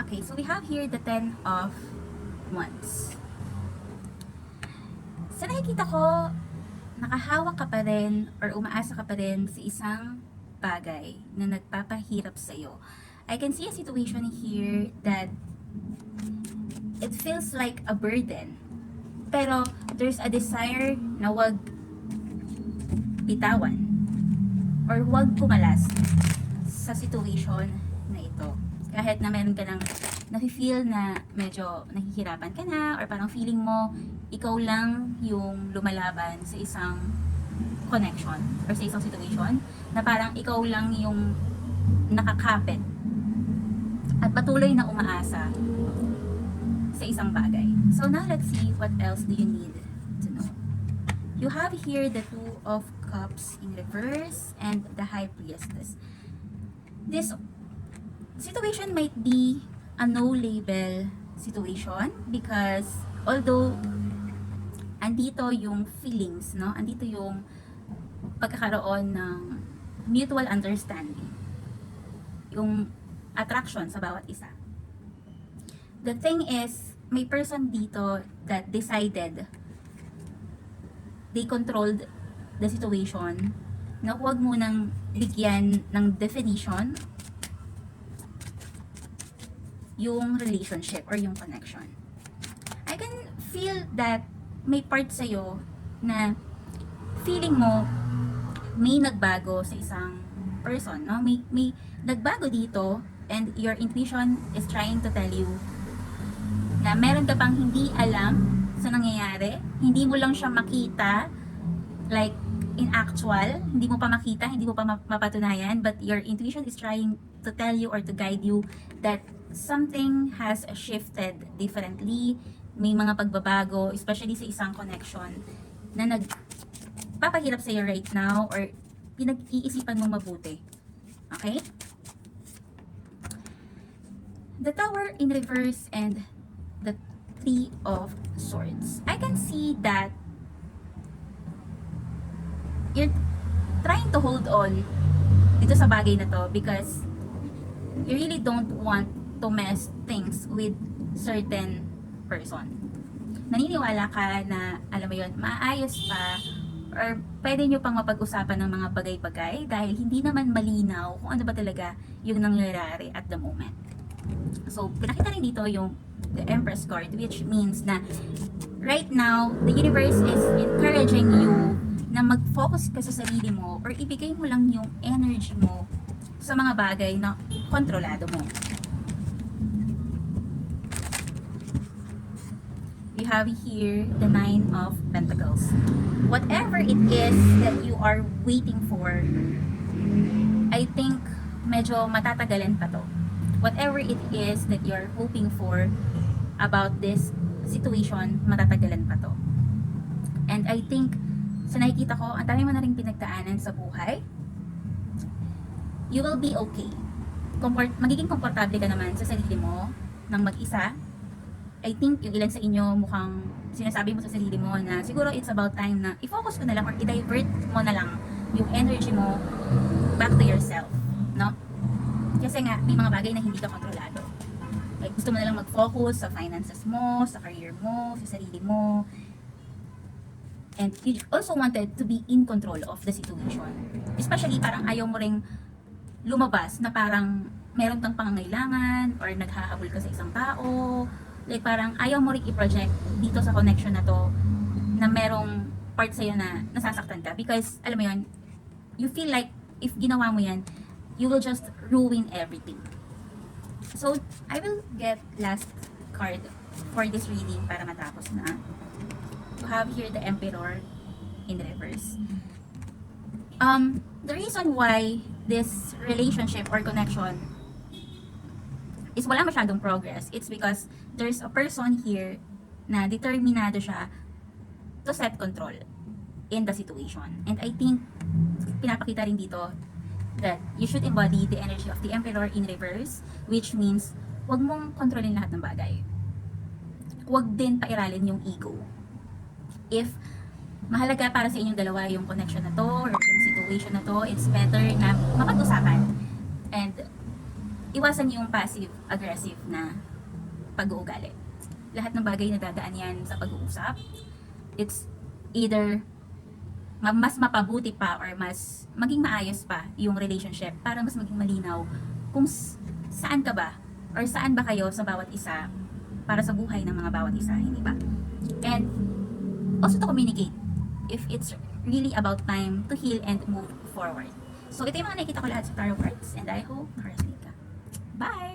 Okay, so we have here the 10 of Wands. Sa nakikita ko, nakahawak ka pa rin or umaasa ka pa rin sa isang bagay na nagpapahirap sa'yo. I can see a situation here that it feels like a burden. Pero there's a desire na wag bitawan or wag kumalas sa situation na ito. Kahit na meron ka ng nafe-feel na medyo nahihirapan ka na or parang feeling mo ikaw lang yung lumalaban sa isang connection or sa isang situation na parang ikaw lang yung nakakapit at patuloy na umaasa sa isang bagay. So now let's see what else do you need to know. You have here the Two of Cups in reverse and the High Priestess. This situation might be a no-label situation because although andito yung feelings, no? Andito yung pagkakaroon ng mutual understanding. Yung attraction sa bawat isa. The thing is, may person dito that decided they controlled the situation na huwag mo nang bigyan ng definition yung relationship or yung connection. I can feel that may part sa'yo na feeling mo may nagbago sa isang person, no? May nagbago dito and your intuition is trying to tell you na meron ka pang hindi alam sa nangyayari, hindi mo lang siya makita like in actual, hindi mo pa makita, hindi mo pa mapatunayan, but your intuition is trying to tell you or to guide you that something has shifted differently, may mga pagbabago, especially sa isang connection na nagpapahirap sa'yo right now or pinag-iisipan mo mabuti. Okay? The Tower in reverse and the Three of Swords. I can see that you're trying to hold on dito sa bagay na to because you really don't want to mess things with certain person. Naniniwala ka na, alam mo yun, maayos pa or pwede nyo pang mapag-usapan ng mga bagay-bagay dahil hindi naman malinaw kung ano ba talaga yung nangyayari at the moment. So, pinakita rin dito yung the Empress card, which means na right now, the universe is encouraging you na mag-focus ka sa sarili mo or ibigay mo lang yung energy mo sa mga bagay na kontrolado mo. We have here the Nine of Pentacles. Whatever it is that you are waiting for, I think medyo matatagalan pa to. Whatever it is that you're hoping for about this situation, matatagalan pa to. And I think, sa nakikita ko, ang dami mo na rin pinagdaanan sa buhay. You will be okay. Magiging komportable ka naman sa sarili mo ng mag-isa. I think yung ilan sa inyo mukhang sinasabi mo sa sarili mo na siguro it's about time na i-focus ko na lang or i-divert mo na lang yung energy mo back to yourself, no? Kasi nga, may mga bagay na hindi ka kontrolado. Like, gusto mo na lang mag-focus sa finances mo, sa career mo, sa sarili mo. And you also wanted to be in control of the situation. Especially, parang ayaw mo ring lumabas na parang meron kang pangangailangan or naghahabol ka sa isang tao. Like, parang ayaw mo ring i-project dito sa connection na to na merong part sa'yo na nasasaktan ka. Because, alam mo yun, you feel like if ginawa mo yan, you will just ruin everything. So, I will get last card for this reading para matapos na. You have here the Emperor in reverse. The reason why this relationship or connection is wala masyadong progress, it's because there's a person here na determinado siya to set control in the situation. And I think, pinapakita rin dito that you should embody the energy of the Emperor in reverse, which means, wag mong kontrolin lahat ng bagay. Wag din pairalin yung ego. If mahalaga para sa inyong dalawa yung connection na to or yung situation na to, it's better na mapag-usapan. And iwasan yung passive-aggressive na pag-uugali. Lahat ng bagay na dadaan yan sa pag-uusap. It's either mas mapabuti pa or mas maging maayos pa yung relationship para mas maging malinaw kung saan ka ba or saan ba kayo sa bawat isa para sa buhay ng mga bawat isa, hindi ba? And also to communicate if it's really about time to heal and move forward. So ito yung mga nakikita ko lahat sa tarot cards and I hope nakaresonate ka. Bye!